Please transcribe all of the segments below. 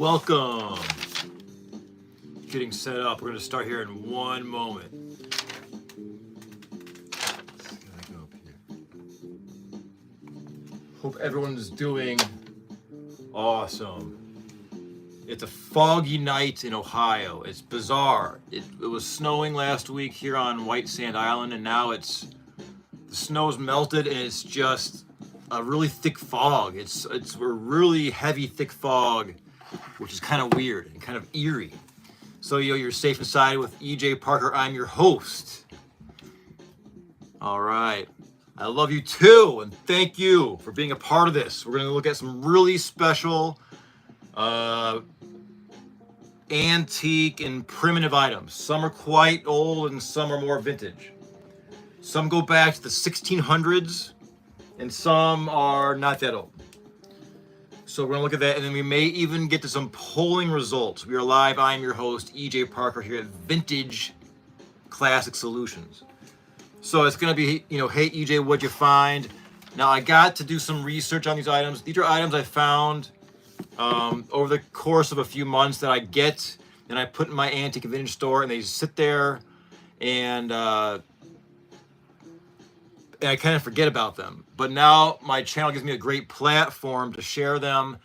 Welcome. Getting set up. We're going to start here in one moment. Hope everyone's doing awesome. It's a foggy night in Ohio. It's bizarre. It was snowing last week here on White Sand Island, and now the snow's melted, and it's just a really thick fog. It's a really heavy, thick fog, which is kind of weird and kind of eerie. So you're safe inside with EJ Parker. I'm your host. All right. I love you too, and thank you for being a part of this. We're going to look at some really special antique and primitive items. Some are quite old and some are more vintage. Some go back to the 1600s and some are not that old. So we're going to look at that, and then we may even get to some polling results. We are live. I'm your host, EJ Parker, here at Vintage Classic Solutions. So it's going to be, hey, EJ, what'd you find? Now, I got to do some research on these items. These are items I found over the course of a few months that I get and I put in my antique and vintage store, and they sit there, and I kind of forget about them. But now my channel gives me a great platform to share them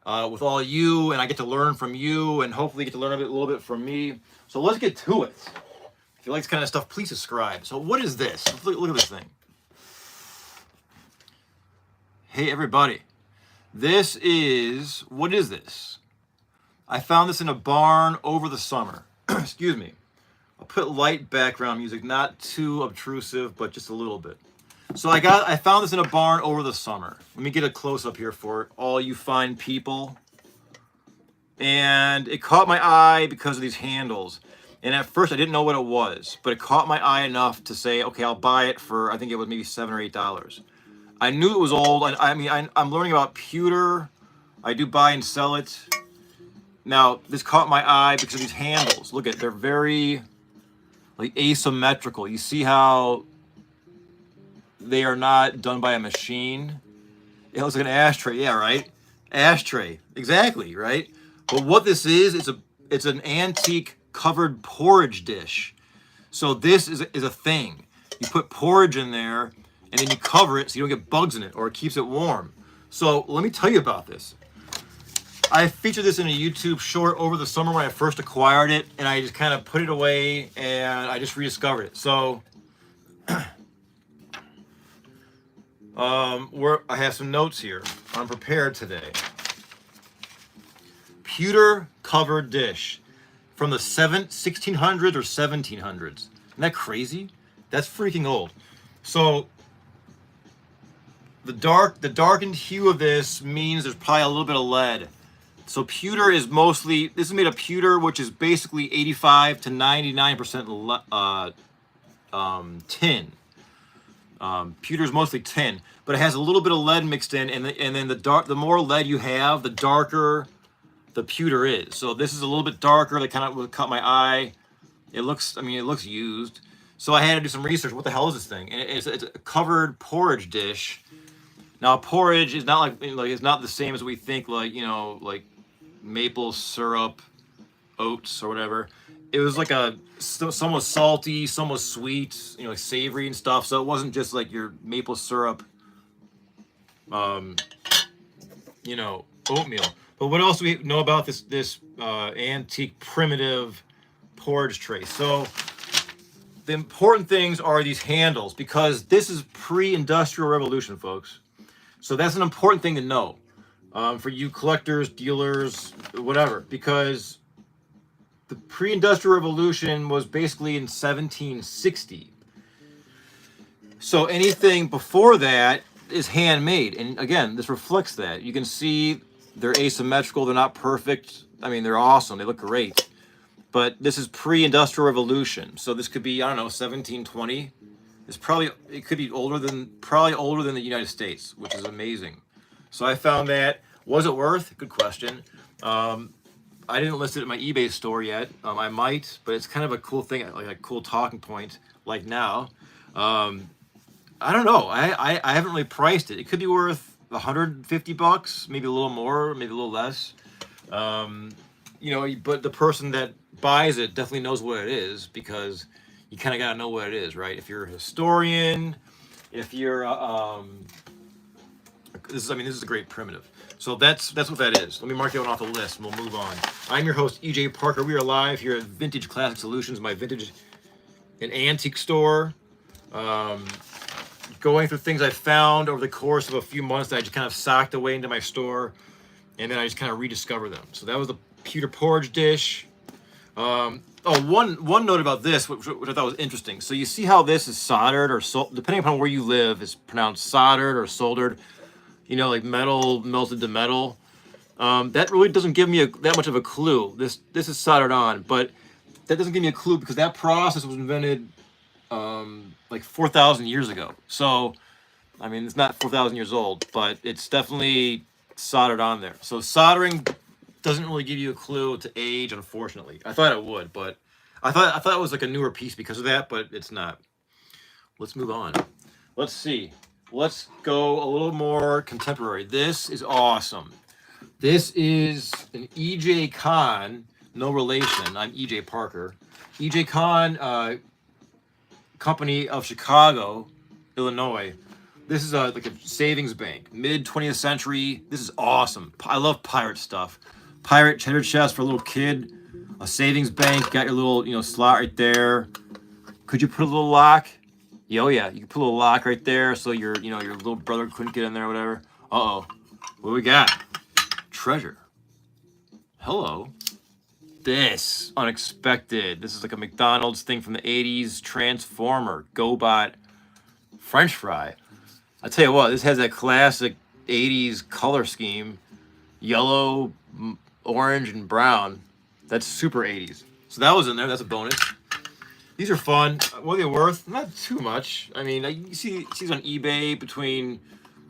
with all you, and I get to learn from you, and hopefully get to learn a little bit from me. So let's get to it. If you like this kind of stuff, please subscribe. So what is this? Look at this thing. Hey, everybody. What is this? I found this in a barn over the summer. Excuse me. I'll put light background music, not too obtrusive, but just a little bit. So I found this in a barn over the summer. Let me get a close up here for all you fine people. And it caught my eye because of these handles. And at first I didn't know what it was, but it caught my eye enough to say, okay, I'll buy it for, I think it was maybe $7 or $8. I knew it was old. I'm learning about pewter. I do buy and sell it. Now, this caught my eye because of these handles. Look at, they're very like asymmetrical. You see how they are not done by a machine? It looks like an ashtray. Yeah, right? Ashtray. Exactly, right? But what this is, it's an antique covered porridge dish. So this is a thing. You put porridge in there, and then you cover it so you don't get bugs in it, or it keeps it warm. So let me tell you about this. I featured this in a YouTube short over the summer when I first acquired it, and I just kind of put it away, and I just rediscovered it. So I have some notes here. I'm prepared today. Pewter covered dish from the 1600s or 1700s. Isn't that crazy? That's freaking old. So the darkened hue of this means there's probably a little bit of lead. So pewter is mostly, this is made of pewter, which is basically 85 to 99% tin. Pewter is mostly tin, but it has a little bit of lead mixed in, and then the more lead you have, the darker the pewter is. So this is a little bit darker. That kind of caught my eye. It looks used. So I had to do some research. What the hell is this thing? And it's a covered porridge dish. Now porridge is not like it's not the same as we think, like maple syrup, oats or whatever. It was like some was salty, some was sweet, like savory and stuff. So it wasn't just like your maple syrup, oatmeal. But what else do we know about this antique primitive porridge tray? So the important things are these handles, because this is pre-industrial revolution, folks. So that's an important thing to know. for you collectors, dealers, whatever, because the pre-industrial revolution was basically in 1760. So anything before that is handmade. And again, this reflects that. You can see they're asymmetrical, they're not perfect. I mean, they're awesome, they look great. But this is pre-industrial revolution. So this could be, I don't know, 1720. It could be probably older than the United States, which is amazing. So I found that. Was it worth? Good question. I didn't list it at my eBay store yet. I might, but it's kind of a cool thing, like a cool talking point. Like now, I don't know. I haven't really priced it. It could be worth $150, maybe a little more, maybe a little less. But the person that buys it definitely knows what it is, because you kind of got to know what it is, right? If you're a historian, if you're this is a great primitive. So that's what that is. Let me mark that one off the list and we'll move on. I'm your host, EJ Parker. We are live here at Vintage Classic Solutions, my vintage and antique store. Going through things I found over the course of a few months that I just kind of socked away into my store, and then I just kind of rediscover them. So that was the pewter porridge dish. One note about this, which I thought was interesting. So you see how this is soldered or depending upon where you live, it's pronounced soldered or soldered. Like metal melted to metal. That really doesn't give me that much of a clue. This is soldered on, but that doesn't give me a clue because that process was invented like 4,000 years ago. So, I mean, it's not 4,000 years old, but it's definitely soldered on there. So soldering doesn't really give you a clue to age, unfortunately. I thought it would, but I thought it was like a newer piece because of that, but it's not. Let's move on. Let's see. Let's go a little more contemporary. This is awesome. This is an E.J. Kahn, no relation. I'm E.J. Parker. E.J. Kahn, Company of Chicago, Illinois. This is like a savings bank, mid 20th century. This is awesome. I love pirate stuff. Pirate cheddar chest for a little kid. A savings bank. Got your little slot right there. Could you put a little lock? Oh yeah, you can put a little lock right there so your little brother couldn't get in there or whatever. Uh-oh. What do we got? Treasure. Hello. This unexpected. This is like a McDonald's thing from the 80s. Transformer, GoBot, French fry. I tell you what, this has that classic 80s color scheme. Yellow, orange, and brown. That's super 80s. So that was in there. That's a bonus. These are fun. What are they worth? Not too much. I mean, you see these on eBay between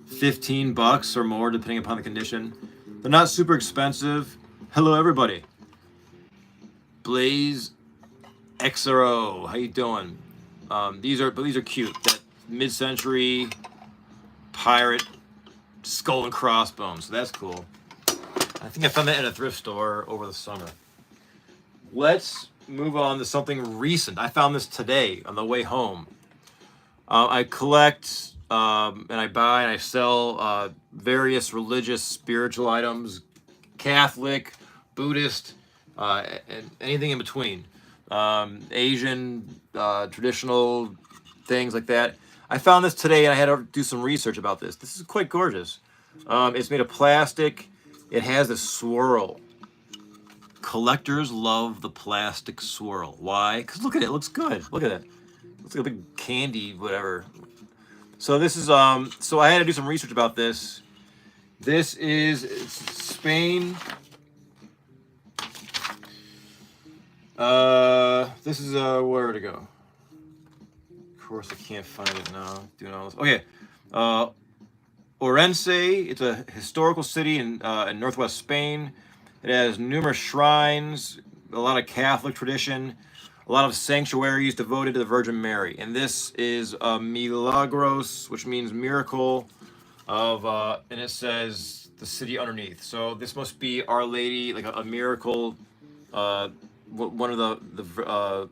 $15 or more, depending upon the condition. They're not super expensive. Hello, everybody. Blaze XRO. How you doing? These are cute. That mid-century pirate skull and crossbones. So that's cool. I think I found that at a thrift store over the summer. Let's move on to something recent. I found this today on the way home. I collect and I buy and I sell various religious, spiritual items, Catholic, Buddhist, and anything in between. Asian, traditional things like that. I found this today and I had to do some research about this. This is quite gorgeous. It's made of plastic. It has a swirl. Collectors love the plastic swirl. Why? Because look at it. It looks good. Look at it. It looks like a big candy, whatever. So this is so I had to do some research about this. This is Spain. This is where to go? Of course I can't find it now. Doing all this. Okay. Orense. It's a historical city in northwest Spain. It has numerous shrines, a lot of Catholic tradition, a lot of sanctuaries devoted to the Virgin Mary. And this is Milagros, which means miracle of, and it says the city underneath. So this must be Our Lady, like a miracle, one of the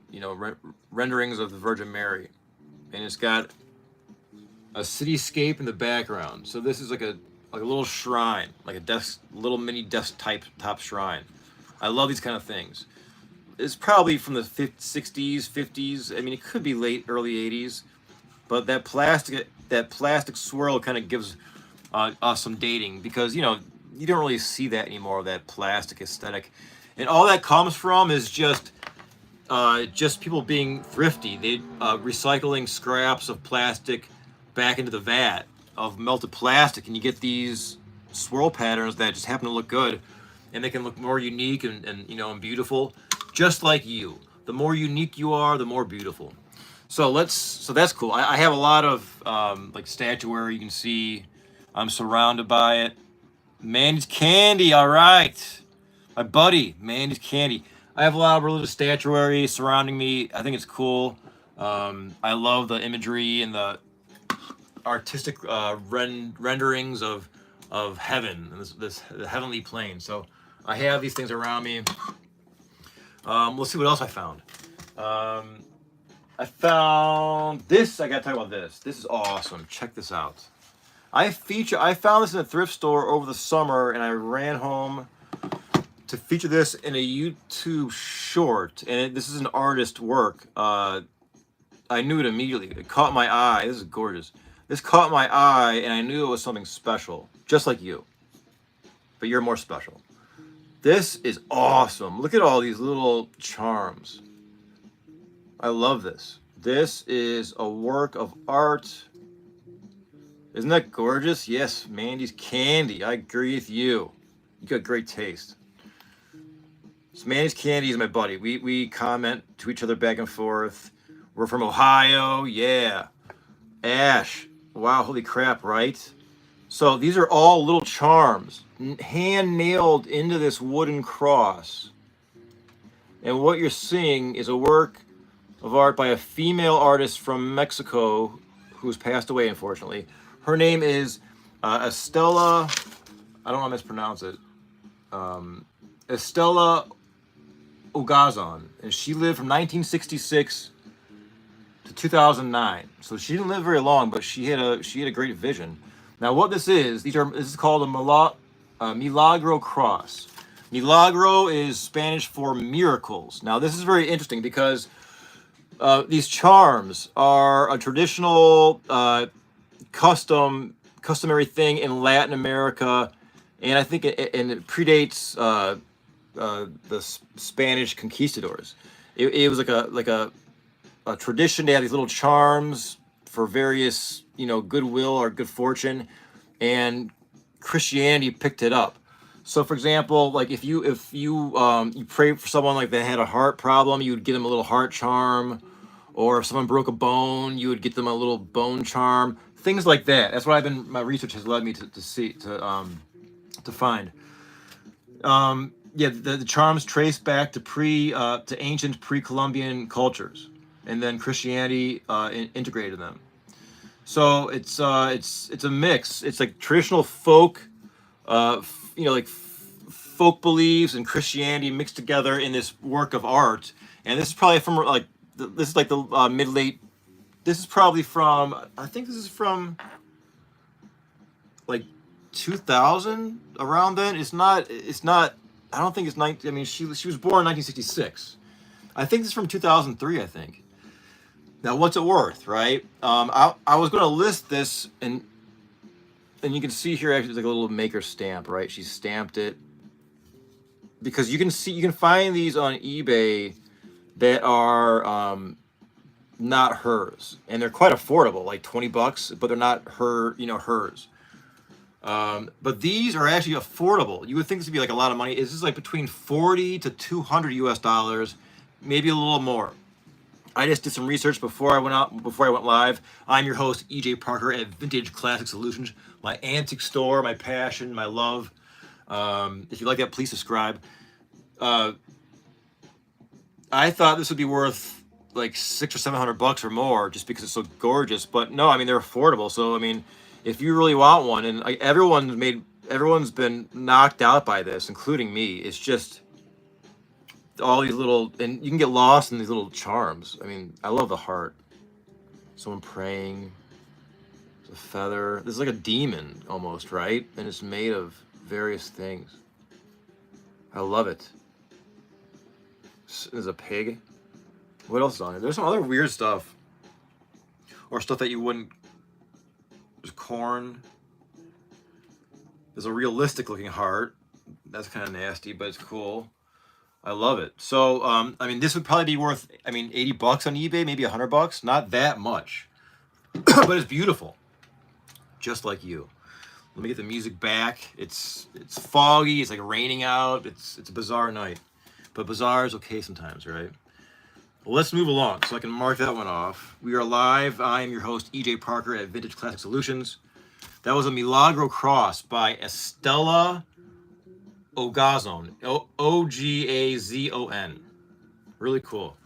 renderings of the Virgin Mary. And it's got a cityscape in the background. So this is like a little shrine, like a little mini desk top shrine. I love these kind of things. It's probably from the 60s, 50s. I mean, it could be early 80s, but that plastic swirl kind of gives us some dating because you don't really see that anymore, that plastic aesthetic. And all that comes from is just people being thrifty. They recycling scraps of plastic back into the vat of melted plastic, and you get these swirl patterns that just happen to look good, and they can look more unique and and beautiful, just like you. The more unique you are, the more beautiful. So that's cool. I have a lot of like statuary. You can see I'm surrounded by it. Mandy's Candy, all right. My buddy, Mandy's Candy. I have a lot of religious statuary surrounding me. I think it's cool. I love the imagery and the artistic renderings of heaven and this the heavenly plane. So I have these things around me. Let's see what else I found. I found this. I gotta talk about this. This is awesome. Check this out. I found this in a thrift store over the summer, and I ran home to feature this in a YouTube short. And this is an artist work. I knew it immediately. It caught my eye. This is gorgeous. This caught my eye, and I knew it was something special, just like you. But you're more special. This is awesome. Look at all these little charms. I love this. This is a work of art. Isn't that gorgeous? Yes, Mandy's Candy. I agree with you. You got great taste. So Mandy's Candy is my buddy. We comment to each other back and forth. We're from Ohio. Yeah. Ash. Wow, holy crap, right? So these are all little charms, hand nailed into this wooden cross. And what you're seeing is a work of art by a female artist from Mexico who's passed away, unfortunately. Her name is Estela, I don't want to mispronounce it, Estela Ogazon. And she lived from 1966 to 2009. So she didn't live very long, but she had a great vision. Now what this is called a Milagro cross. Milagro is Spanish for miracles. Now this is very interesting because these charms are a traditional customary thing in Latin America, and I think it predates the Spanish conquistadors. It was like a tradition to have these little charms for various goodwill or good fortune, and Christianity picked it up. So for example, like if you pray for someone like that had a heart problem, you would get them a little heart charm, or if someone broke a bone, you would get them a little bone charm. Things like that. That's what my research has led me to find. The charms trace back to ancient pre-Columbian cultures, and then Christianity integrated them. So it's a mix. It's like traditional folk, like folk beliefs and Christianity mixed together in this work of art. And this is probably from this is like the mid-late. This is probably from, I think this is from like 2000, around then. It's not, I don't think it's 19, I mean, she was born in 1966. I think this is from 2003, I think. Now, what's it worth, right? I was going to list this, and you can see here, actually, it's like a little maker stamp, right? She stamped it. Because you can find these on eBay that are not hers, and they're quite affordable, like $20, but they're not hers. But these are actually affordable. You would think this would be like a lot of money. This is like between 40 to 200 US dollars, maybe a little more. I just did some research before I went live. I'm your host, EJ Parker at Vintage Classic Solutions, my antique store, my passion, my love. If you like that, please subscribe. I thought this would be worth like $600 or $700 or more, just because it's so gorgeous. But no, I mean, they're affordable. So I mean, if you really want one, and everyone's been knocked out by this, including me. It's just all these little, and you can get lost in these little charms. I mean, I love the heart. Someone praying. A feather. This is like a demon almost, right? And it's made of various things. I love it. There's a pig. What else is on here? There's some other weird stuff, or stuff that you wouldn't. There's corn. There's a realistic looking heart. That's kind of nasty, but it's cool. I love it. So, I mean, this would probably be worth, I mean, $80 on eBay, maybe $100. Not that much, but it's beautiful, just like you. Let me get the music back. It's foggy. It's like raining out. It's a bizarre night, but bizarre is okay sometimes, right? Well, let's move along so I can mark that one off. We are live. I am your host, EJ Parker at Vintage Classic Solutions. That was a Milagro Cross by Estela Ogazon. Ogazon. Really cool.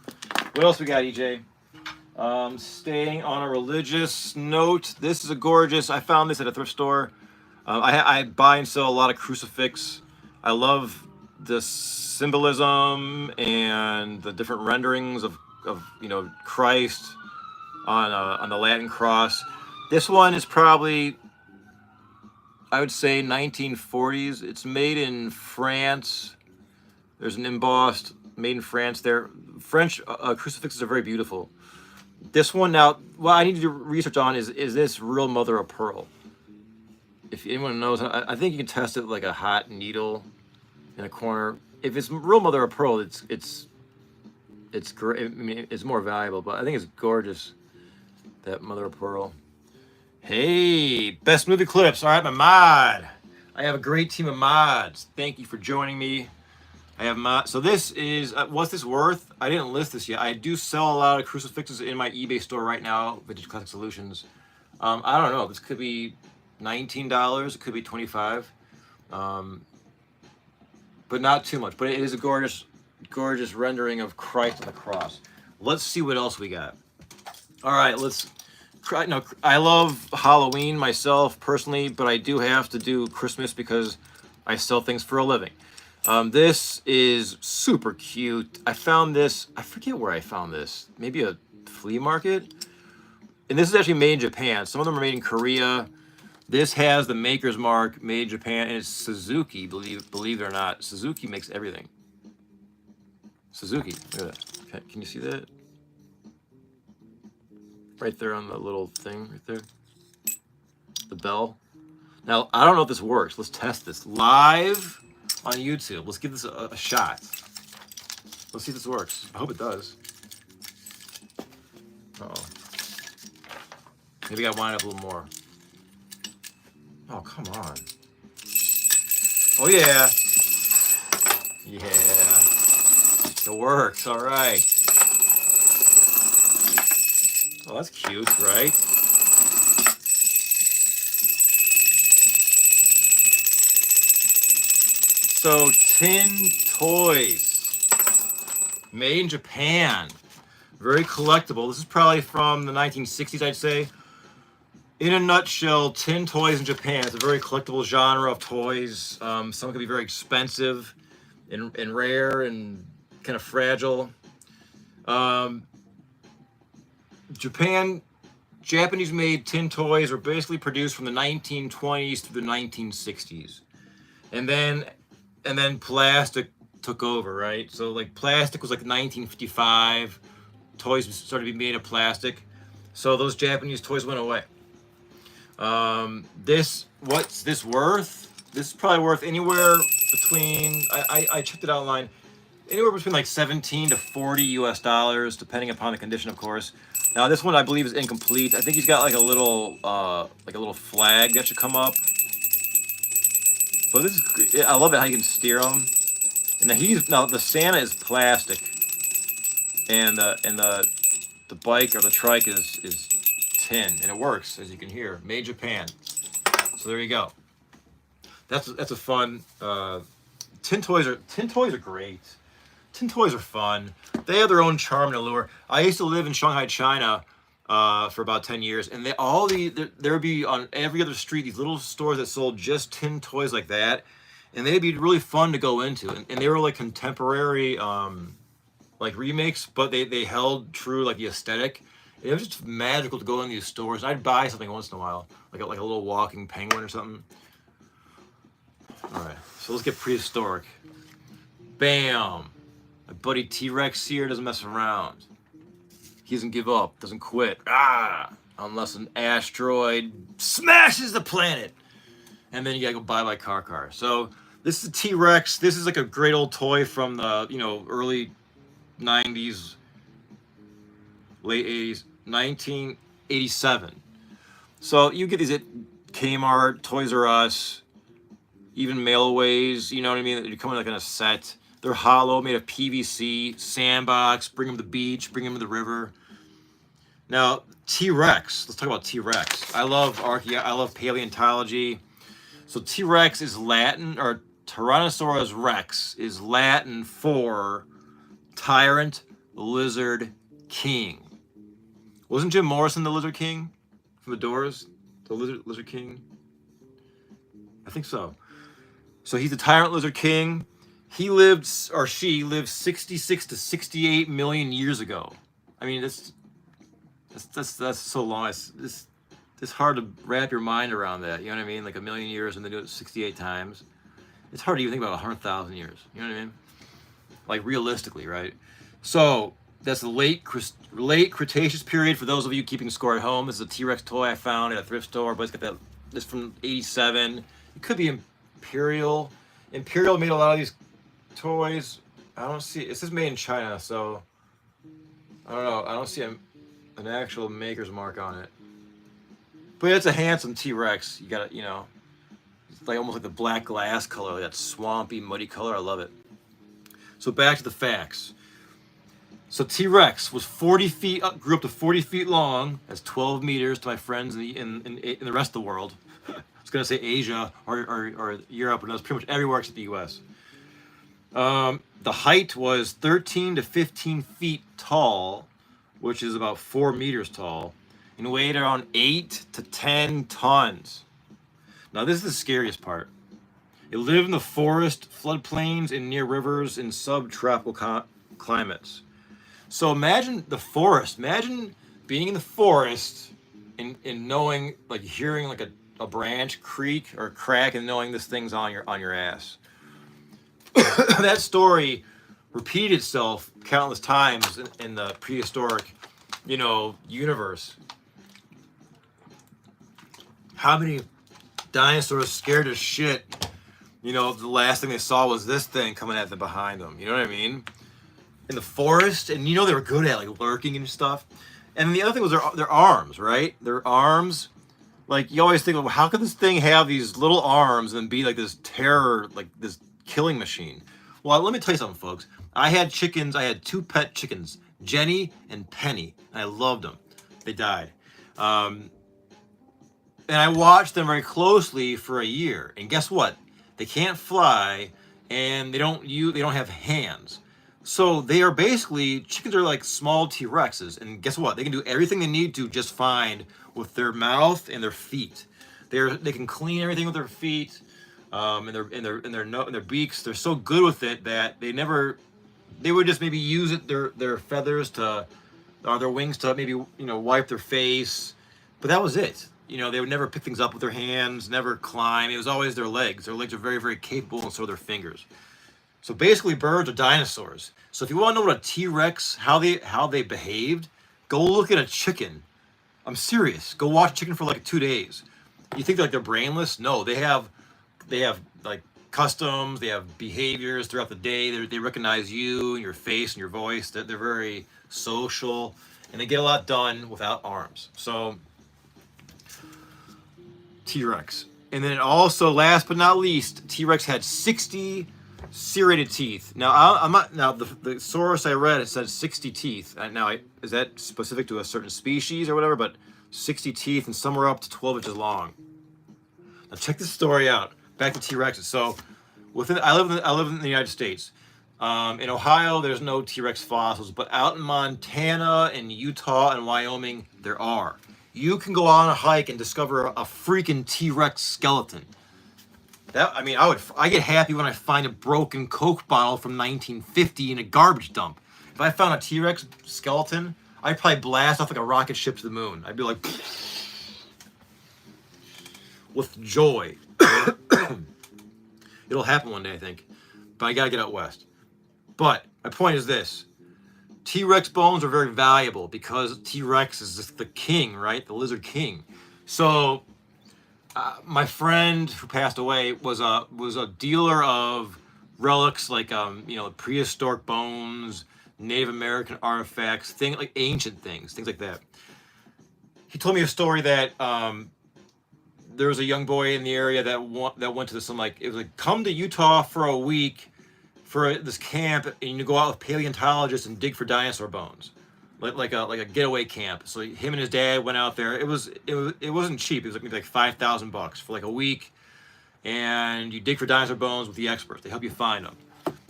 What else we got, EJ? Staying on a religious note, this is a gorgeous. I found this at a thrift store. I buy and sell a lot of crucifix. I love the symbolism and the different renderings of Christ on the Latin cross. This one is probably, I would say, 1940s. It's made in France. There's an embossed made in France there. French crucifixes are very beautiful. This one now, what I need to do research on is this real mother of pearl? If anyone knows, I think you can test it with like a hot needle in a corner. If it's real mother of pearl, it's great. I mean, it's more valuable, but I think it's gorgeous, that mother of pearl. Hey, best movie clips. All right, my mod. I have a great team of mods. Thank you for joining me. I have mod. So this is, what's this worth? I didn't list this yet. I do sell a lot of crucifixes in my eBay store right now, Vintage Classic Solutions. I don't know. This could be $19. It could be $25. But not too much. But it is a gorgeous, gorgeous rendering of Christ on the cross. Let's see what else we got. All right, I love Halloween myself personally, but I do have to do Christmas because I sell things for a living. This is super cute. I found this, I forget where I found this, maybe a flea market. And this is actually made in Japan. Some of them are made in Korea. This has the maker's mark, made in Japan, and it's Suzuki, believe it or not. Suzuki makes everything. Suzuki, look at that. Okay, can you see that? Right there on the little thing, right there. The bell. Now, I don't know if this works. Let's test this live on YouTube. Let's give this a shot. Let's see if this works. I hope it does. Uh-oh. Maybe I wind up a little more. Oh, come on. Oh, yeah. Yeah. It works. All right. Oh, that's cute, right? So, tin toys. Made in Japan. Very collectible. This is probably from the 1960s, I'd say. In a nutshell, tin toys in Japan. It's a very collectible genre of toys. Some can be very expensive and rare and kind of fragile. Japanese-made tin toys were basically produced from the 1920s through the 1960s, and then plastic took over, right? So like plastic was like 1955. Toys started to be made of plastic, so those Japanese toys went away. What's this worth? This is probably worth anywhere between, I checked it out online, anywhere between like $17 to $40 depending upon the condition, of course. Now this one I believe is incomplete. I think he's got like a little flag that should come up. But this is, I love it how you can steer them. And now the Santa is plastic, and the bike or the trike is tin, and it works, as you can hear. Made Japan. So there you go. That's a fun. Tin toys are great. Tin toys are fun. They have their own charm and allure. I used to live in Shanghai, China, for about 10 years, and there would be on every other street these little stores that sold just tin toys like that, and they'd be really fun to go into, and they were like contemporary like remakes, but they held true like the aesthetic. It was just magical to go in these stores. I'd buy something once in a while, like a little walking penguin or something. All right, so let's get prehistoric. Bam! My buddy T-Rex here doesn't mess around. He doesn't give up, doesn't quit. Unless an asteroid smashes the planet and then you gotta go buy car. So this is a T-Rex. This is like a great old toy from the early 90s, late 80s, 1987. So you get these at Kmart, Toys R Us, even Mailways. You know what I mean? They come in like in a set. They're hollow, made of PVC, sandbox. Bring them to the beach. Bring them to the river. Now T-Rex. Let's talk about T-Rex. I love paleontology. So T-Rex is Latin, or Tyrannosaurus Rex is Latin for tyrant lizard king. Wasn't Jim Morrison the Lizard King from the Doors? The Lizard King? I think so. So he's the tyrant lizard king. He lived, or she lived 66 to 68 million years ago. I mean, that's so long. It's hard to wrap your mind around that. You know what I mean? Like a million years and they do it 68 times. It's hard to even think about 100,000 years. You know what I mean? Like realistically, right? So that's the late Cretaceous period. For those of you keeping score at home, this is a T-Rex toy I found at a thrift store. But it's got that. This from '87. It could be Imperial. Imperial made a lot of these toys. I don't see. It says made in China, so I don't know. I don't see an actual maker's mark on it. But it's a handsome T-Rex. You got it. It's like almost like the black glass color, that swampy, muddy color. I love it. So back to the facts. So T-Rex was 40 feet up, grew up to 40 feet long. That's 12 meters to my friends in the rest of the world. I was gonna say Asia or Europe, and that's pretty much everywhere except the U.S. The height was 13 to 15 feet tall, which is about 4 meters tall, and weighed around 8 to 10 tons. Now this is the scariest part. It lived in the forest, floodplains, and near rivers in subtropical climates. So imagine the forest. Imagine being in the forest and knowing, like hearing like a branch creak or crack and knowing this thing's on your ass. That story repeated itself countless times in the prehistoric, universe. How many dinosaurs scared as shit? The last thing they saw was this thing coming at them behind them. You know what I mean? In the forest, and they were good at like lurking and stuff. And then the other thing was their arms, right? Their arms, like you always think, well, how could this thing have these little arms and be like this terror, like this killing machine? Well, let me tell you something, folks. I had chickens. I had 2 pet chickens, Jenny and Penny, and I loved them. They died. And I watched them very closely for a year. And guess what? They can't fly, and they don't have hands. So they are basically, chickens are like small T-Rexes, and guess what? They can do everything they need to just fine with their mouth and their feet. They can clean everything with their feet, and their beaks. They're so good with it that they would just maybe use their feathers to, or their wings to maybe wipe their face, but that was it. They would never pick things up with their hands, never climb. It was always their legs. Their legs are very, very capable, and so are their fingers. So basically, birds are dinosaurs. So if you want to know what a T-Rex, how they behaved, go look at a chicken. I'm serious. Go watch a chicken for like 2 days. You think they're brainless? No, they have like customs. They have behaviors throughout the day. They recognize you and your face and your voice. They're very social, and they get a lot done without arms. So T-Rex. And then also, last but not least, T-Rex had 60 serrated teeth. Now, I'm not. Now, the source I read, it said 60 teeth. Now, is that specific to a certain species or whatever? But 60 teeth, and some were up to 12 inches long. Now, check this story out. Back to T-Rexes. So, I live in the United States. In Ohio, there's no T-Rex fossils, but out in Montana and Utah and Wyoming, there are. You can go on a hike and discover a freaking T-Rex skeleton. I get happy when I find a broken Coke bottle from 1950 in a garbage dump. If I found a T-Rex skeleton, I'd probably blast off like a rocket ship to the moon. I'd be like, with joy. It'll happen one day, I think. But I gotta get out west. But my point is this. T-Rex bones are very valuable because T-Rex is just the king, right? The lizard king. So My friend who passed away was a dealer of relics like prehistoric bones, Native American artifacts, things like ancient things like that. He told me a story that there was a young boy in the area that went to this, like, it was like, come to Utah for a week for this camp, and you go out with paleontologists and dig for dinosaur bones, like a getaway camp. So him and his dad went out there. It wasn't cheap. It was like maybe like $5,000 for like a week, and you dig for dinosaur bones with the experts. They help you find them.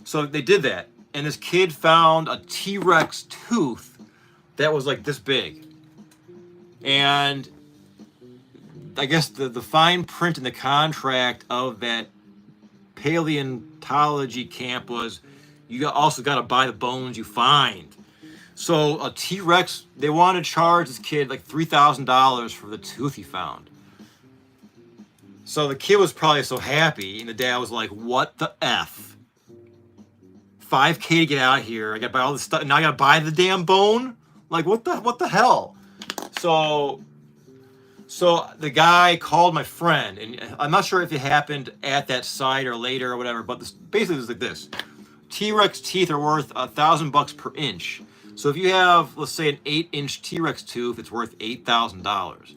So they did that, and this kid found a T-Rex tooth that was like this big, and I guess the fine print in the contract of that paleontology camp was you also got to buy the bones you find. So a T-Rex, they wanted to charge this kid like $3,000 for the tooth he found. So the kid was probably so happy, and the dad was like, "What the f? $5K to get out of here. I got to buy all this stuff, and now I got to buy the damn bone. Like what the hell?" So the guy called my friend, and I'm not sure if it happened at that site or later or whatever, but basically it was like this. T-Rex teeth are worth $1,000 per inch. So if you have, let's say, an 8-inch T-Rex tooth, it's worth $8,000.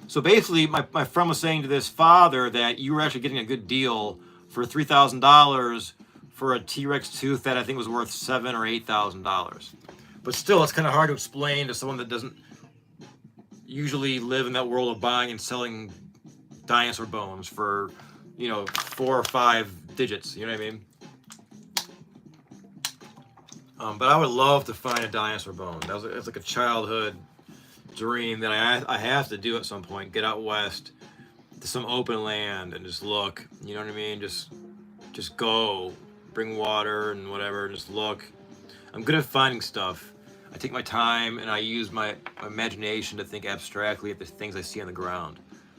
So basically, my friend was saying to this father that you were actually getting a good deal for $3,000 for a T-Rex tooth that I think was worth $7,000 or $8,000. But still, it's kind of hard to explain to someone that doesn't usually live in that world of buying and selling dinosaur bones for, 4 or 5 digits. You know what I mean? But I would love to find a dinosaur bone. It's like a childhood dream that I have to do at some point. Get out west to some open land and just look. You know what I mean? Just go, bring water and whatever, and just look. I'm good at finding stuff. I take my time and I use my imagination to think abstractly at the things I see on the ground.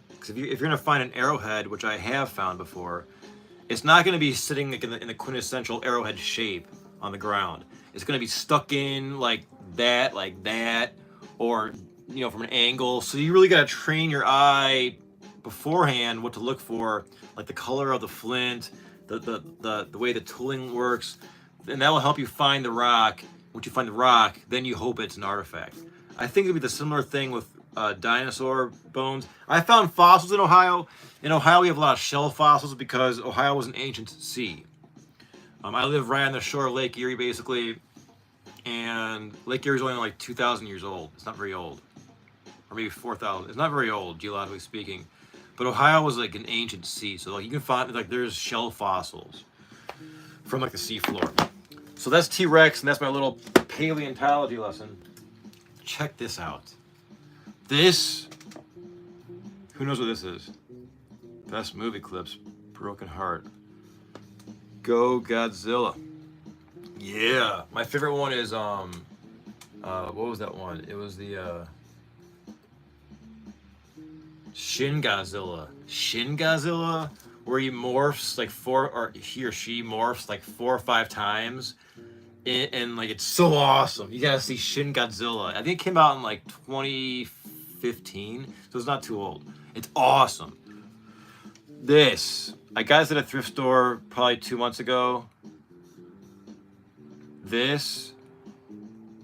Because if you're going to find an arrowhead, which I have found before, it's not going to be sitting like in the quintessential arrowhead shape on the ground. It's going to be stuck in like that, or from an angle. So you really got to train your eye beforehand what to look for, like the color of the flint, the way the tooling works, and that will help you find the rock. Once you find the rock, then you hope it's an artifact. I think it'd be the similar thing with dinosaur bones. I found fossils in Ohio. In Ohio, we have a lot of shell fossils because Ohio was an ancient sea. I live right on the shore of Lake Erie, basically, and Lake Erie is only like 2,000 years old. It's not very old, or maybe 4,000. It's not very old, geologically speaking. But Ohio was like an ancient sea, so like you can find there's shell fossils from like the seafloor. So that's T-Rex, and that's my little paleontology lesson. Check this out. This, who knows what this is? Best movie clips, Broken Heart. Go Godzilla. Yeah, my favorite one is what was that one? It was the Shin Godzilla. Shin Godzilla, where he morphs like he or she morphs like 4 or 5 times. And like it's so awesome. You gotta see Shin Godzilla. I think it came out in like 2015, so it's not too old. It's awesome. This, I got this at a thrift store probably 2 months ago. This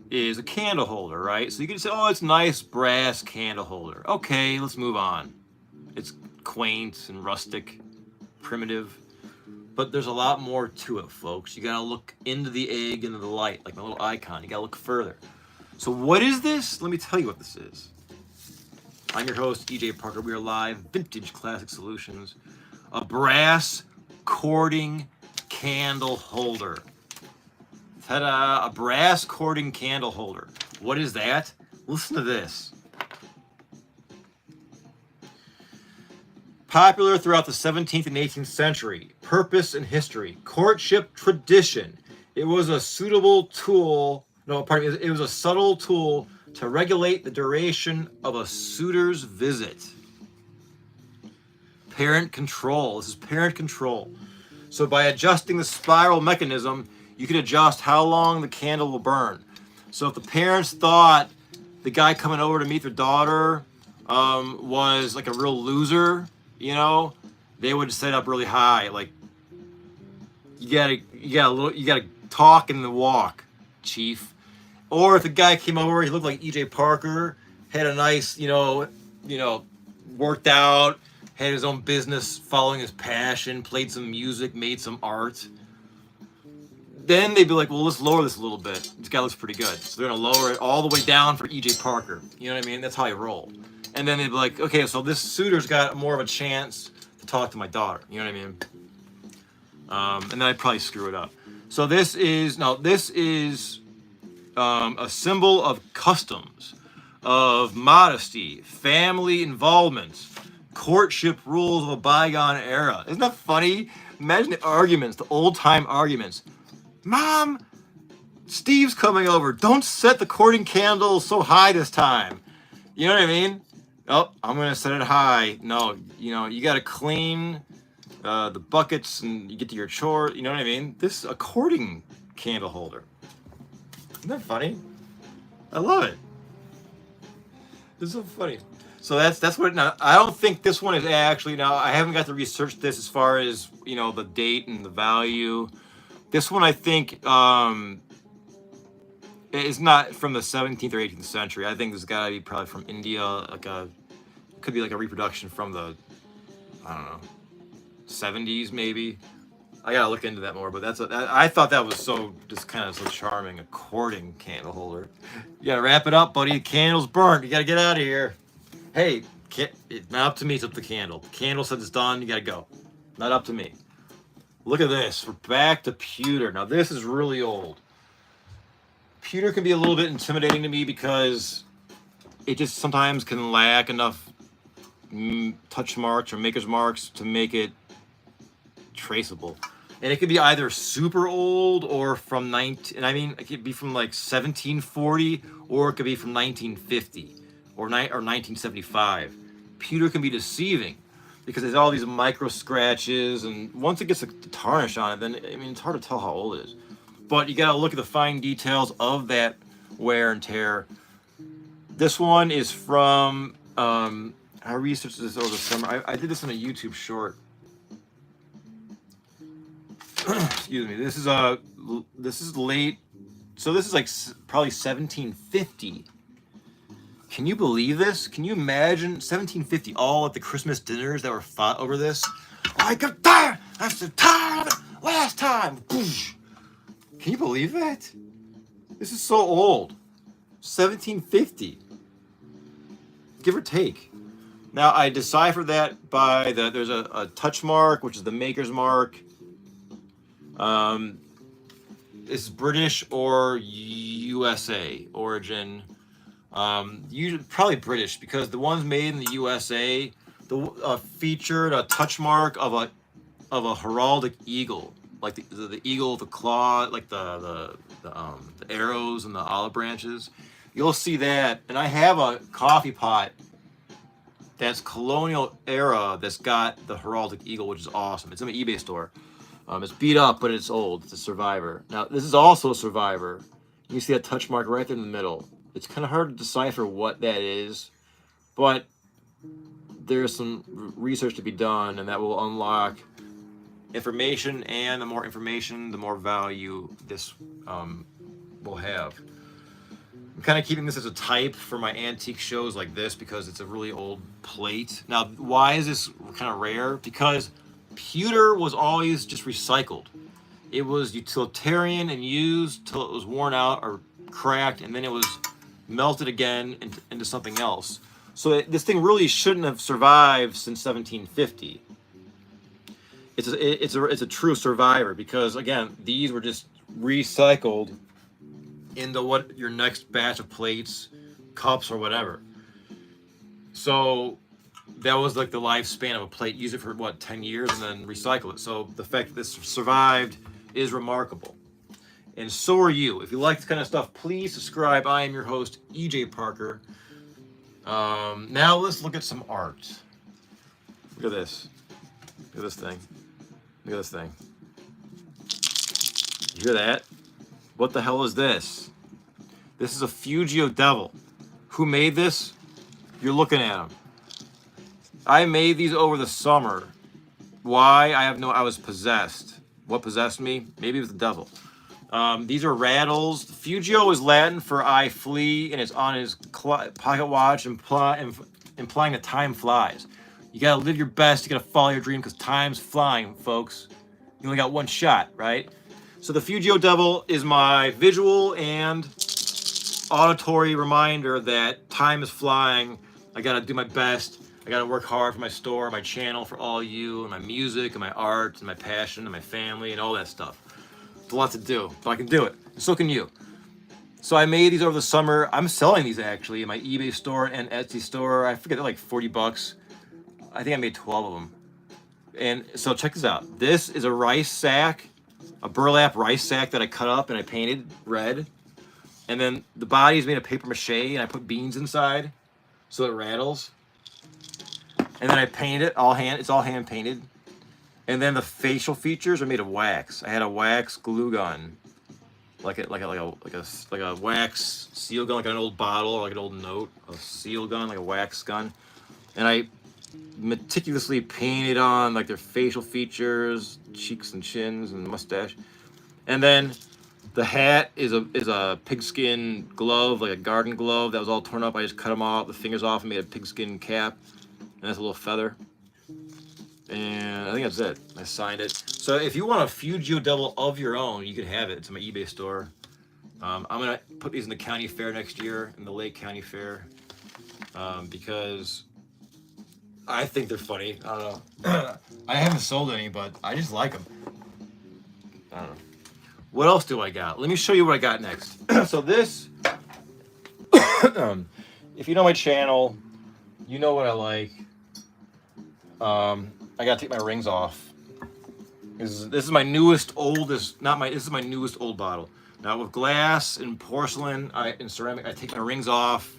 is a candle holder, right? So you can say, oh, it's nice brass candle holder. Okay, let's move on. It's quaint and rustic, primitive. But there's a lot more to it, folks. You gotta look into the egg, into the light, like my little icon. You gotta look further. So what is this? Let me tell you what this is. I'm your host, EJ Parker. We are live, Vintage Classic Solutions. A brass cording candle holder. Ta-da! A brass cording candle holder. What is that? Listen to this. Popular throughout the 17th and 18th century. Purpose and history. Courtship tradition. It was a suitable tool. No, pardon me. It was a subtle tool to regulate the duration of a suitor's visit. Parent control. This is parent control. So by adjusting the spiral mechanism, you can adjust how long the candle will burn. So if the parents thought the guy coming over to meet their daughter was like a real loser, you know, they would set up really high. Like you gotta talk and the walk, chief. Or if the guy came over, he looked like EJ Parker, had a nice, worked out, had his own business, following his passion, played some music, made some art. Then they'd be like, well, let's lower this a little bit. This guy looks pretty good. So they're going to lower it all the way down for EJ Parker. You know what I mean? That's how you roll. And then they'd be like, okay, so this suitor's got more of a chance to talk to my daughter. You know what I mean? And then I'd probably screw it up. So this is a symbol of customs, of modesty, family involvement, courtship rules of a bygone era. Isn't that funny? Imagine the arguments, the old-time arguments. Mom, Steve's coming over. Don't set the courting candle so high this time. You know what I mean? Oh, I'm going to set it high. No, you got to clean the buckets and you get to your chore. You know what I mean? This is a courting candle holder. Isn't that funny? I love it. This is so funny. So that's what. Now I don't think this one is actually. Now I haven't got to research this as far as the date and the value. This one I think is not from the 17th or 18th century. I think this has got to be probably from India. Could be like a reproduction from the, I don't know, 70s maybe. I gotta look into that more, but I thought that was just kind of so charming, a courting candle holder. You gotta wrap it up, buddy. The candle's burnt. You gotta get out of here. Hey, it's not up to me. It's up to the candle. The candle says it's done. You gotta go. Not up to me. Look at this. We're back to pewter. Now this is really old. Pewter can be a little bit intimidating to me because it just sometimes can lack enough touch marks or maker's marks to make it traceable. And it could be either super old or from it could be from like 1740 or it could be from 1950 or 1975. Pewter can be deceiving because there's all these micro scratches, and once it gets the tarnish on it, then it's hard to tell how old it is. But you got to look at the fine details of that wear and tear. This one is from I researched this over the summer. I did this in a YouTube short. Excuse me. This is late. So this is like probably 1750. Can you believe this? Can you imagine 1750? All at the Christmas dinners that were fought over this. I got tired. I said tired of it last time. Can you believe that? This is so old. 1750. Give or take. Now I decipher that by there's a touch mark, which is the maker's mark. It's British or USA origin. Usually probably British because the ones made in the USA featured a touch mark of a heraldic eagle, like the eagle, the claw, like the arrows and the olive branches. You'll see that, and I have a coffee pot that's colonial era that's got the heraldic eagle, which is awesome. It's in my eBay store. It's beat up, but it's old. It's a survivor. Now, this is also a survivor. You see that touch mark right there in the middle. It's kind of hard to decipher what that is, but there's some research to be done, and that will unlock information, and the more information, the more value this will have. I'm kind of keeping this as a type for my antique shows like this because it's a really old plate. Now, why is this kind of rare? Because pewter was always just recycled. It was utilitarian and used till it was worn out or cracked, and then it was melted again into something else. So this thing really shouldn't have survived since 1750. It's a true survivor because, again, these were just recycled into what your next batch of plates, cups, or whatever. So that was like the lifespan of a plate. Use it for 10 years and then recycle it. So the fact that this survived is remarkable. And so are you. If you like this kind of stuff, please subscribe. I am your host, EJ Parker. Now let's look at some art. Look at this. Look at this thing. Look at this thing. You hear that? What the hell is this? This is a Fugio Devil. Who made this? You're looking at him. I made these over the summer. Why? I was possessed. What possessed me? Maybe it was the devil. These are rattles. Fugio is Latin for I flee, and it's on his pocket watch, implying that time flies. You gotta live your best. You gotta follow your dream because time's flying, folks. You only got one shot, right? So the Fugio Devil is my visual and auditory reminder that time is flying. I gotta do my best. I gotta work hard for my store, my channel, for all you, and my music, and my art, and my passion, and my family, and all that stuff. It's a lot to do, but I can do it. And so can you. So I made these over the summer. I'm selling these actually in my eBay store and Etsy store. I forget, they're like 40 bucks. I think I made 12 of them. And so check this out. This is a rice sack, a burlap rice sack that I cut up and I painted red. And then the body is made of paper mache, and I put beans inside so it rattles. And then I painted it it's all hand painted. And then the facial features are made of wax. I had a wax glue gun, like a wax seal gun, like an old bottle or like an old note, a seal gun, like a wax gun. And I meticulously painted on like their facial features, cheeks and chins and mustache. And then the hat is a pigskin glove, like a garden glove that was all torn up. I just cut them all, the fingers off, and made a pigskin cap. And that's a little feather. And I think that's it. I signed it. So if you want a Fugio Devil of your own, you can have it. It's in my eBay store. I'm going to put these in the county fair next year, in the Lake County Fair, because I think they're funny. I don't know. I haven't sold any, but I just like them. I don't know. What else do I got? Let me show you what I got next. So this, if you know my channel, you know what I like. I gotta take my rings off. This is my newest, oldest, this is my newest old bottle. Now with glass and porcelain and ceramic, I take my rings off.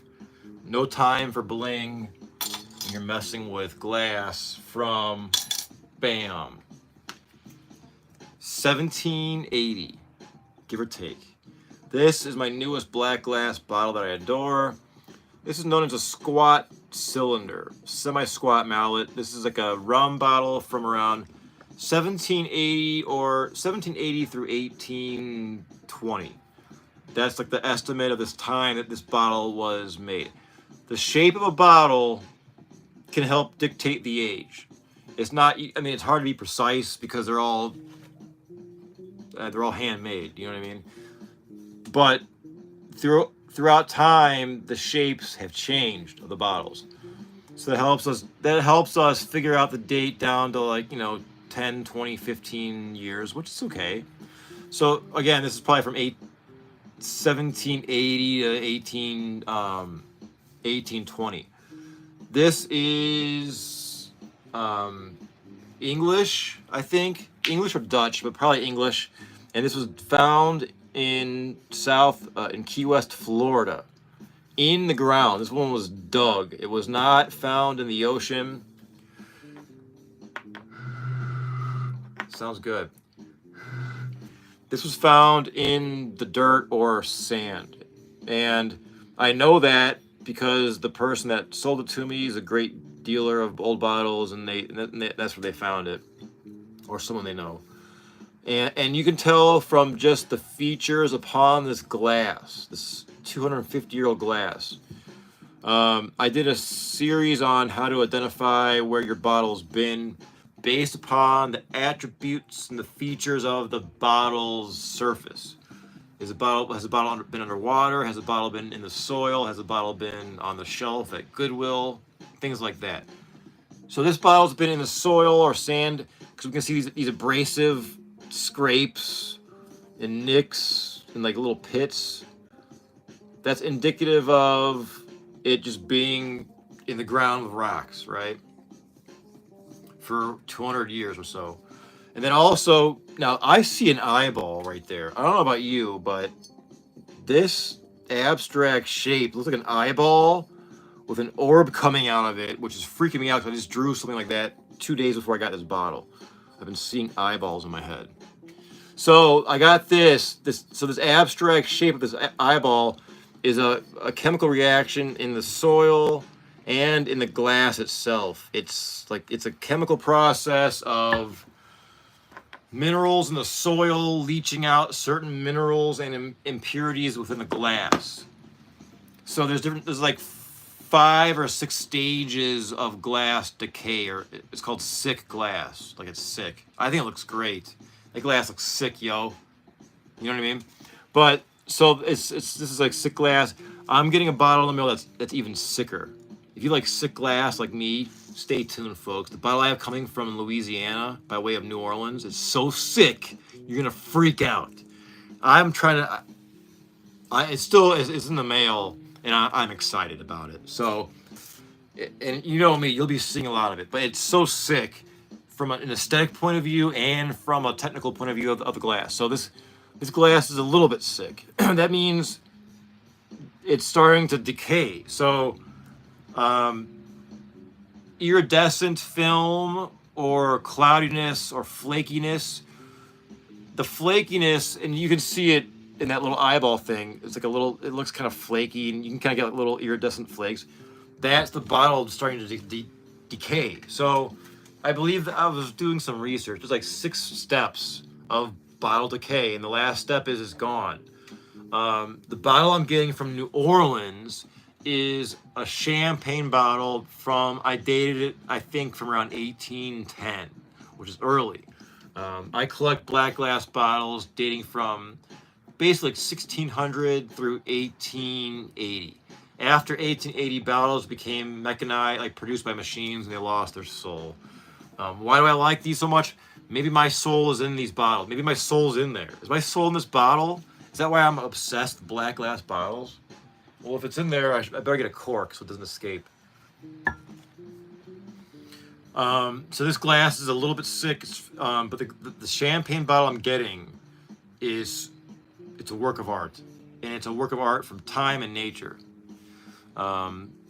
No time for bling. And you're messing with glass from, bam, 1780, give or take. This is my newest black glass bottle that I adore. This is known as a squat cylinder, semi-squat mallet. This is like a rum bottle from around 1780 through 1820. That's like the estimate of this time that this bottle was made. The shape of a bottle can help dictate the age. It's not, I mean, it's hard to be precise because they're all handmade, you know what I mean? But throughout time, the shapes have changed of the bottles. So that helps us figure out the date down to, like, 10, 20, 15 years, which is okay. So again, this is probably from 1780 to 1820. This is English, I think. English or Dutch, but probably English. And this was found in Key West, Florida, in the ground. This one was dug. It was not found in the ocean. Sounds good. This was found in the dirt or sand. And I know that because the person that sold it to me is a great dealer of old bottles, and that's where they found it, or someone they know. And you can tell from just the features upon this glass, this 250-year-old glass. I did a series on how to identify where your bottle's been based upon the attributes and the features of the bottle's surface. Has the bottle been underwater? Has the bottle been in the soil? Has the bottle been on the shelf at Goodwill? Things like that. So this bottle's been in the soil or sand, because we can see these abrasive scrapes and nicks and like little pits. That's indicative of it just being in the ground with rocks, right? For 200 years or so. And then also, now I see an eyeball right there. I don't know about you, but this abstract shape looks like an eyeball with an orb coming out of it, which is freaking me out because I just drew something like that 2 days before I got this bottle. I've been seeing eyeballs in my head. So I got this abstract shape of this eyeball is a chemical reaction in the soil and in the glass itself. It's a chemical process of minerals in the soil leaching out certain minerals and impurities within the glass. So there's like 5 or 6 stages of glass decay, or it's called sick glass. Like, it's sick. I think it looks great. That glass looks sick, yo. You know what I mean? But so this is like sick glass. I'm getting a bottle in the mail that's even sicker. If you like sick glass like me, stay tuned, folks. The bottle I have coming from Louisiana by way of New Orleans is so sick, you're gonna freak out. I'm trying to. It's in the mail, and I'm excited about it. So, and you know me, you'll be seeing a lot of it. But it's so sick from an aesthetic point of view and from a technical point of view of the glass. So this glass is a little bit sick. That means it's starting to decay. So, iridescent film or cloudiness or flakiness. The flakiness, and you can see it in that little eyeball thing. It's like it looks kind of flaky, and you can kind of get little iridescent flakes. That's the bottle starting to decay. So I believe that I was doing some research. There's like 6 steps of bottle decay, and the last step is it's gone. The bottle I'm getting from New Orleans is a champagne bottle from, I dated it, I think, from around 1810, which is early. I collect black glass bottles dating from basically like 1600 through 1880. After 1880, bottles became mechanized, like produced by machines, and they lost their soul. Why do I like these so much? Maybe my soul is in these bottles. Maybe my soul's in there. Is my soul in this bottle? Is that why I'm obsessed with black glass bottles? Well, if it's in there, I better get a cork so it doesn't escape. So this glass is a little bit sick, but the champagne bottle I'm getting it's a work of art, and it's a work of art from time and nature.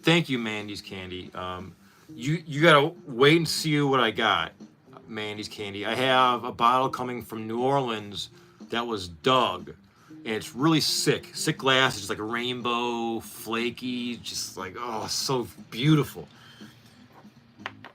Thank you, Mandy's Candy. You gotta wait and see what I got, Mandy's Candy. I have a bottle coming from New Orleans that was dug, and it's really sick. Sick glass. It's just like a rainbow, flaky, just like, oh, so beautiful.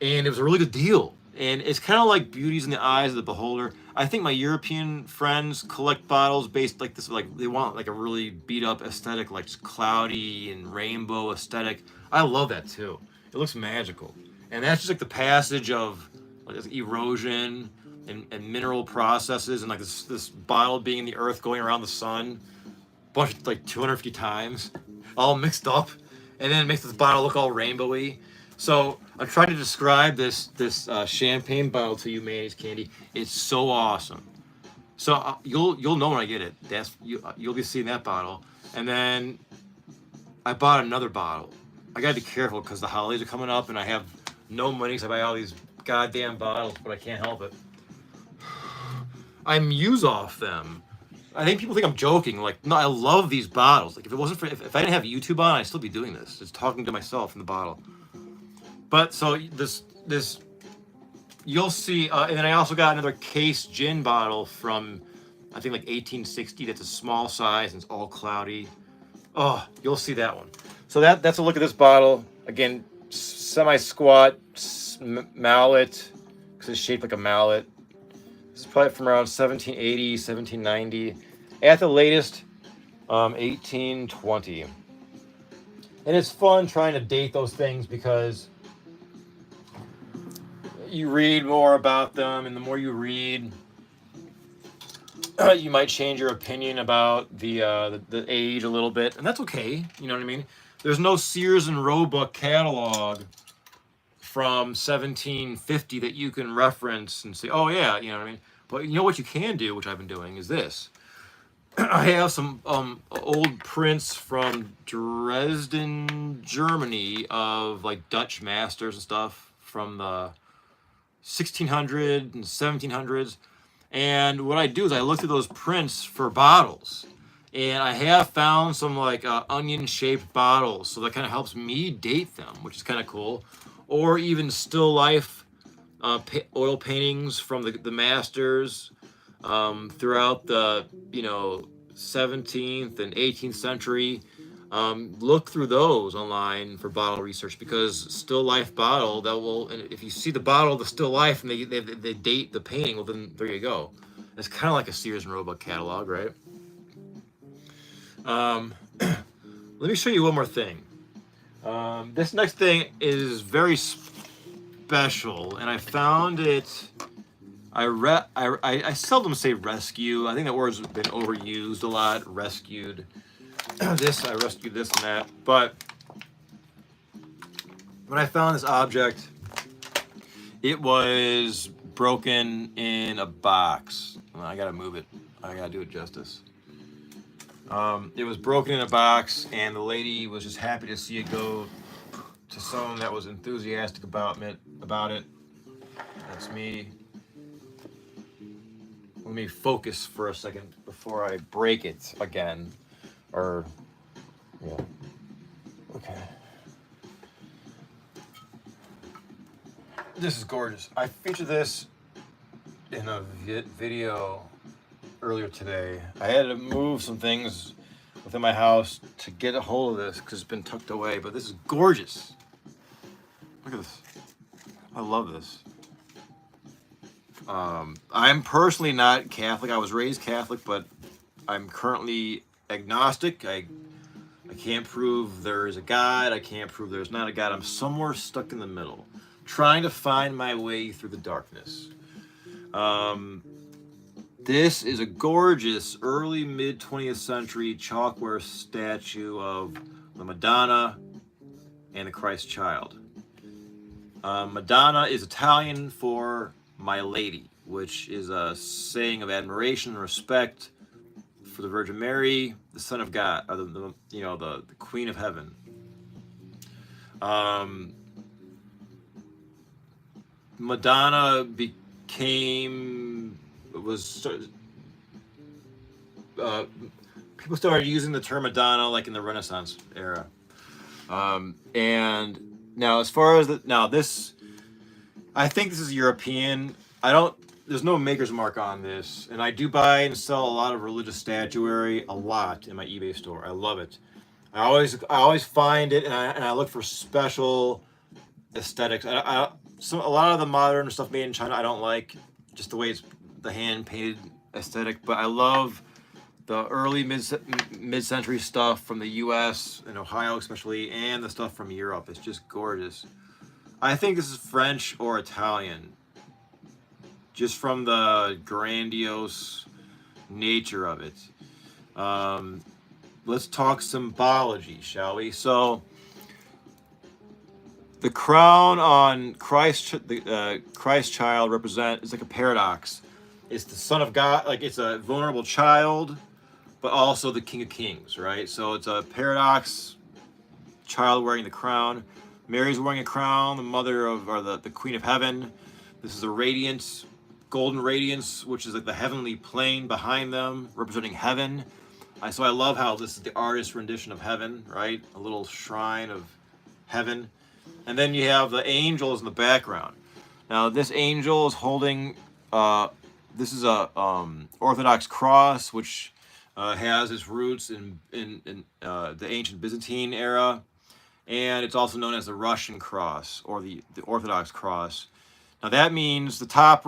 And it was a really good deal. And it's kind of like beauty's in the eyes of the beholder. I think my European friends collect bottles based like this, like they want like a really beat up aesthetic, like just cloudy and rainbow aesthetic. I love that too. It looks magical. And that's just like the passage of like erosion and mineral processes, and like this bottle being in the earth going around the sun, bunch of, like 250 times, all mixed up, and then it makes this bottle look all rainbowy. So I'm trying to describe this champagne bottle to you, Manny's Candy. It's so awesome. So you'll know when I get it. You'll be seeing that bottle. And then I bought another bottle. I gotta be careful because the holidays are coming up, and I have no money, so I buy all these goddamn bottles, but I can't help it. I muse off them. I think people think I'm joking. Like, no, I love these bottles. Like, if I didn't have YouTube on, I'd still be doing this. Just talking to myself in the bottle. But so this you'll see, and then I also got another case gin bottle from, I think, like 1860. That's a small size and it's all cloudy. Oh, you'll see that one. So that's a look at this bottle. Again, semi-squat mallet, because it's shaped like a mallet. This is probably from around 1780, 1790. At the latest, 1820. And it's fun trying to date those things because you read more about them, and the more you read, you might change your opinion about the age a little bit, and that's okay. You know what I mean? There's no Sears and Roebuck catalog from 1750 that you can reference and say, oh yeah, you know what I mean? But you know what you can do, which I've been doing, is this. I have some old prints from Dresden, Germany, of like Dutch masters and stuff from the 1600s and 1700s. And what I do is I look through those prints for bottles. And I have found some like onion-shaped bottles, so that kind of helps me date them, which is kind of cool. Or even still life oil paintings from the masters throughout the 17th and 18th century. Look through those online for bottle research, because still life bottle, that will, and if you see the bottle, the still life, and they date the painting, well then there you go. It's kind of like a Sears and Roebuck catalog, right? Let me show you one more thing. This next thing is very special, and I found it. I seldom say rescue. I think that word's been overused a lot. Rescued this, I rescued this and that. But when I found this object, it was broken in a box. I gotta move it. I gotta do it justice. It was broken in a box, and the lady was just happy to see it go to someone that was enthusiastic about it. That's me. Let me focus for a second before I break it again. Or, yeah. Okay. This is gorgeous. I featured this in a video earlier today. I had to move some things within my house to get a hold of this because it's been tucked away, but this is gorgeous. Look at this. I love this. I'm personally not Catholic. I was raised Catholic, but I'm currently agnostic. I can't prove there is a God. I can't prove there's not a God. I'm somewhere stuck in the middle, trying to find my way through the darkness. This is a gorgeous early mid 20th century chalkware statue of the Madonna and the Christ Child. Madonna is Italian for my lady, which is a saying of admiration and respect for the Virgin Mary, the Son of God, or the Queen of Heaven. Madonna people started using the term Madonna like in the Renaissance era. And now, as far as this, I think this is European. There's no maker's mark on this, and I do buy and sell a lot of religious statuary, a lot, in my eBay store. I love it. I always find it, and I look for special aesthetics. So a lot of the modern stuff made in China I don't like, just the way it's the hand painted aesthetic. But I love the early mid-century stuff from the U.S. and Ohio especially, and the stuff from Europe. It's just gorgeous. I think this is French or Italian, just from the grandiose nature of it. Let's talk symbology, shall we? So, the crown on the Christ child is like a paradox. It's the Son of God, like it's a vulnerable child, but also the King of Kings, right? So it's a paradox. Child wearing the crown. Mary's wearing a crown, the mother of, or the Queen of Heaven. This is a radiance, golden radiance, which is like the heavenly plane behind them, representing heaven. So I love how this is the artist's rendition of heaven, right? A little shrine of heaven. And then you have the angels in the background. Now this angel is holding, this is a Orthodox cross, which has its roots in the ancient Byzantine era. And it's also known as the Russian cross, or the Orthodox cross. Now that means the top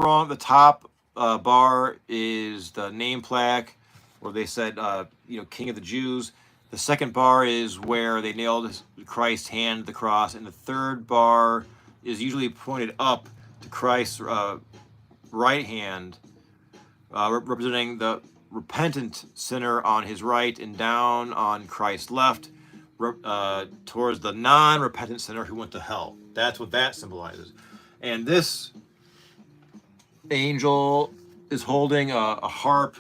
bar is the name plaque, where they said, King of the Jews. The second bar is where they nailed Christ's hand to the cross, and the third bar is usually pointed up to Christ's right hand, representing the repentant sinner on his right, and down on Christ's left, towards the non-repentant sinner who went to hell. That's what that symbolizes. And this angel is holding a harp,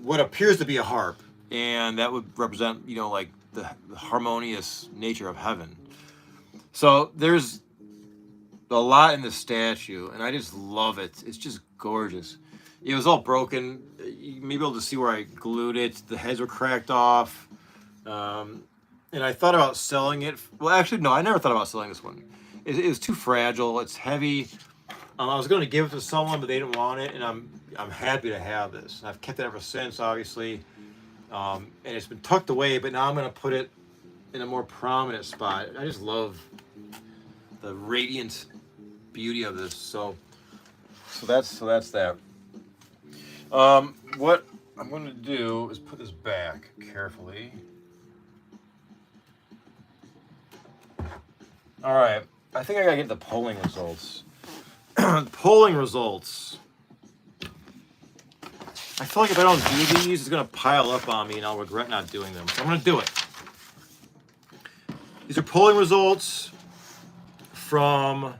what appears to be a harp, and that would represent, like the harmonious nature of heaven. So there's a lot in the statue, and I just love it. It's just gorgeous. It was all broken. You may be able to see where I glued it. The heads were cracked off. And I thought about selling it. Well, actually, no, I never thought about selling this one. It was too fragile. It's heavy. I was going to give it to someone, but they didn't want it, and I'm happy to have this. And I've kept it ever since, obviously. And it's been tucked away, but now I'm going to put it in a more prominent spot. I just love the radiant beauty of this. So that's that. What I'm going to do is put this back carefully. All right, I think I gotta get the polling results. Polling results. I feel like if I don't do these, it's gonna pile up on me and I'll regret not doing them. So I'm gonna do it. These are polling results from, let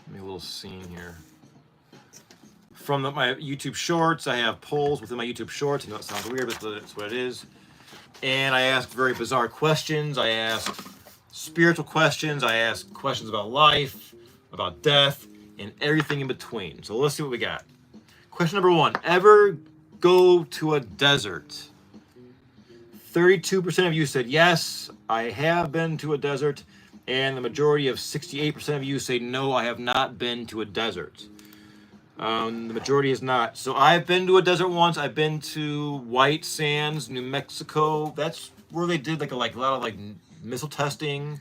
me a little scene here. From my YouTube Shorts, I have polls within my YouTube Shorts. I know it sounds weird, but that's what it is. And I ask very bizarre questions. I ask spiritual questions. I ask questions about life, about death, and everything in between. So let's see what we got. Question number 1. Ever go to a desert? 32% of you said yes, I have been to a desert. And the majority of 68% of you say no, I have not been to a desert. The majority is not. So I've been to a desert once. I've been to White Sands, New Mexico. That's where they did like a lot of like missile testing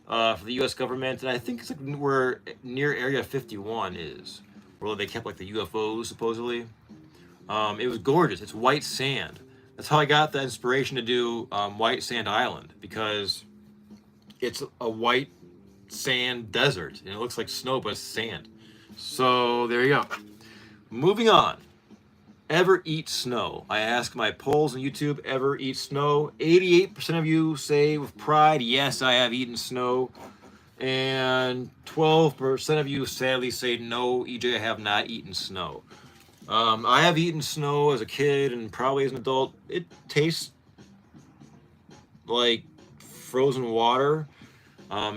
for the U.S. government, and I think it's like where near Area 51 is, where they kept like the UFOs supposedly. It was gorgeous. It's white sand. That's how I got the inspiration to do White Sand Island, because it's a white sand desert and it looks like snow, but it's sand. So there you go. Moving on. Ever eat snow? I ask my polls on YouTube, ever eat snow? 88% of you say with pride, yes, I have eaten snow. And 12% of you sadly say, no, EJ, I have not eaten snow. I have eaten snow as a kid and probably as an adult. It tastes like frozen water.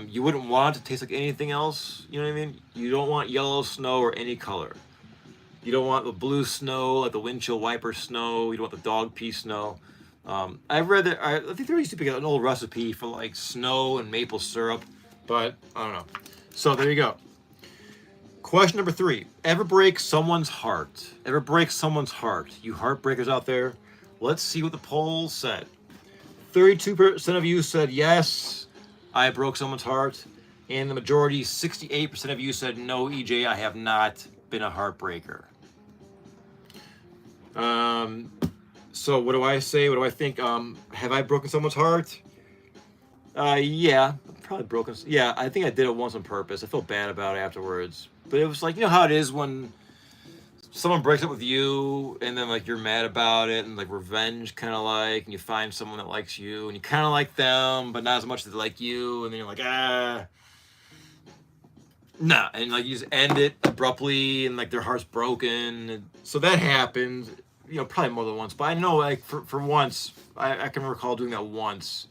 You wouldn't want it to taste like anything else. You know what I mean? You don't want yellow snow or any color. You don't want the blue snow, like the windshield wiper snow. You don't want the dog pee snow. I've read that, I think there used to be an old recipe for like snow and maple syrup, but I don't know. So there you go. Question number 3. Ever break someone's heart? Ever break someone's heart? You heartbreakers out there, let's see what the poll said. 32% of you said yes, I broke someone's heart. And the majority, 68% of you said no, EJ, I have not been a heartbreaker. So what do I say? What do I think? Have I broken someone's heart? Yeah, I've probably broken. Yeah, I think I did it once on purpose. I felt bad about it afterwards. But it was like, you know how it is when someone breaks up with you and then like you're mad about it and like revenge kind of like, and you find someone that likes you and you kind of like them, but not as much as they like you. And then you're like, nah. And like you just end it abruptly and like their heart's broken. And so that happened, you know, probably more than once, but I know like for once, I can recall doing that once,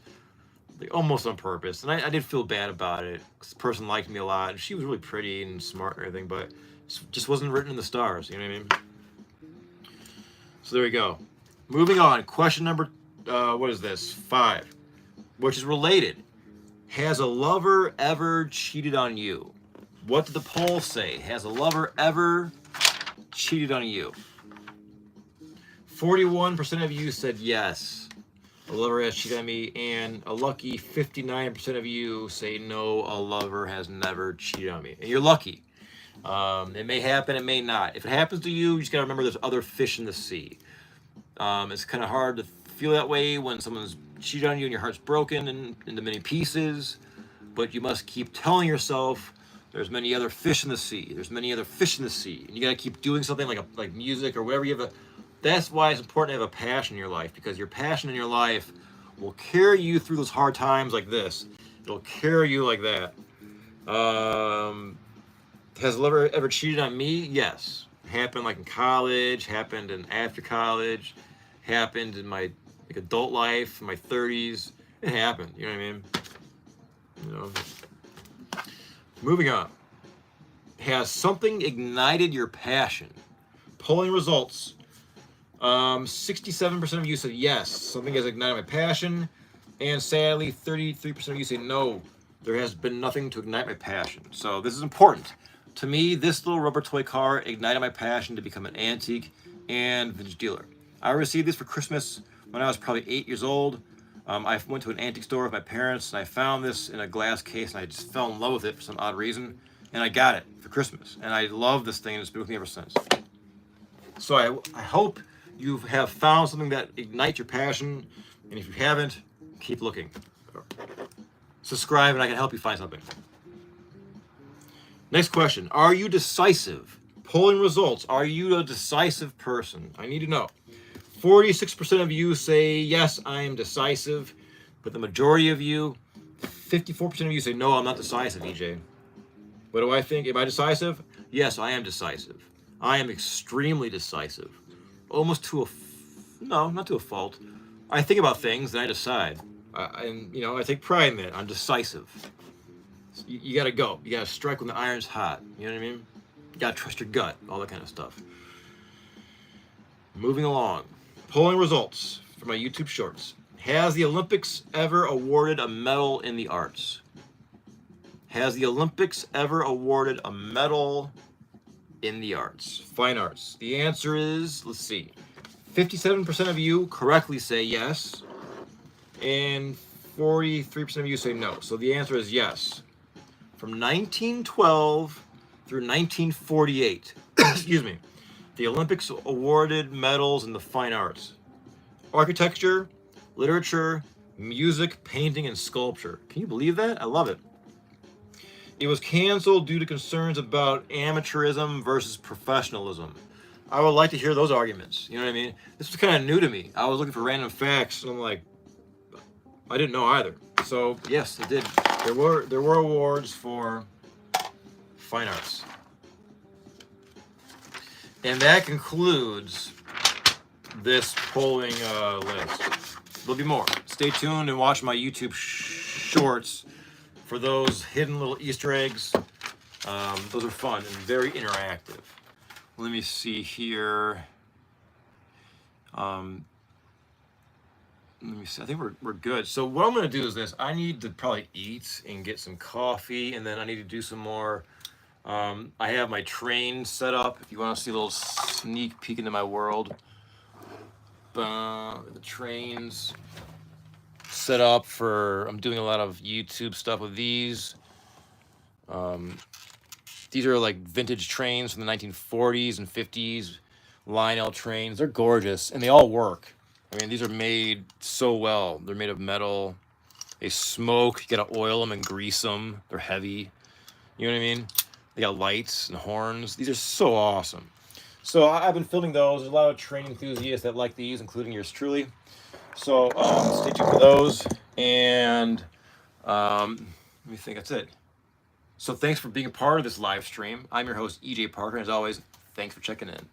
like almost on purpose. And I did feel bad about it. This person liked me a lot. And she was really pretty and smart and everything, but it just wasn't written in the stars. You know what I mean? So there we go. Moving on. Question number, what is this? 5, which is related. Has a lover ever cheated on you? What did the poll say? Has a lover ever cheated on you? 41% of you said yes, a lover has cheated on me, and a lucky 59% of you say no, a lover has never cheated on me. And you're lucky. It may happen, it may not. If it happens to you, you just gotta remember there's other fish in the sea. It's kind of hard to feel that way when someone's cheated on you and your heart's broken into many pieces, but you must keep telling yourself there's many other fish in the sea. There's many other fish in the sea, and you gotta keep doing something like music or whatever you have. That's why it's important to have a passion in your life, because your passion in your life will carry you through those hard times like this. It'll carry you like that. Has a lover ever cheated on me? Yes. Happened like in college, happened in after college, happened in my like adult life, in my 30s. It happened, you know what I mean? You know. Moving on. Has something ignited your passion? Polling results. 67% of you said yes, something has ignited my passion, and sadly 33% of you say no, there has been nothing to ignite my passion. So this is important. To me, this little rubber toy car ignited my passion to become an antique and vintage dealer. I received this for Christmas when I was probably 8 years old. I went to an antique store with my parents, and I found this in a glass case, and I just fell in love with it for some odd reason, and I got it for Christmas, and I love this thing, and it's been with me ever since. So I hope you have found something that ignites your passion, and if you haven't, keep looking. Subscribe, and I can help you find something. Next question. Are you decisive? Polling results. Are you a decisive person? I need to know. 46% of you say, yes, I am decisive. But the majority of you, 54% of you say, no, I'm not decisive, EJ. What do I think? Am I decisive? Yes, I am decisive. I am extremely decisive. Almost to a, no, not to a fault. I think about things and I decide. And, I take pride in that. I'm decisive. You got to go. You got to strike when the iron's hot. You know what I mean? You got to trust your gut. All that kind of stuff. Moving along. Polling results for my YouTube shorts. Has the Olympics ever awarded a medal in the arts? Has the Olympics ever awarded a medal in the arts? Fine arts. The answer is, let's see. 57% of you correctly say yes. And 43% of you say no. So the answer is yes. From 1912 through 1948, excuse me, the Olympics awarded medals in the fine arts. Architecture, literature, music, painting, and sculpture. Can you believe that? I love it. It was canceled due to concerns about amateurism versus professionalism. I would like to hear those arguments. You know what I mean? This was kind of new to me. I was looking for random facts, and I'm like, I didn't know either. So yes, it did. There were awards for fine arts. And that concludes this polling list. There'll be more. Stay tuned and watch my YouTube shorts for those hidden little Easter eggs. Those are fun and very interactive. Let me see here. Let me see. I think we're good. So what I'm going to do is this. I need to probably eat and get some coffee, and then I need to do some more. I have my train set up. If you want to see a little sneak peek into my world, the trains set up for. I'm doing a lot of YouTube stuff with these. These are like vintage trains from the 1940s and 50s, Lionel trains. They're gorgeous, and they all work. I mean, these are made so well. They're made of metal. They smoke. You gotta oil them and grease them. They're heavy. You know what I mean? They got lights and horns. These are so awesome. So I've been filming those. There's a lot of train enthusiasts that like these, including yours truly. So stay tuned for those. And let me think. That's it. So thanks for being a part of this live stream. I'm your host, EJ Parker. And as always, thanks for checking in.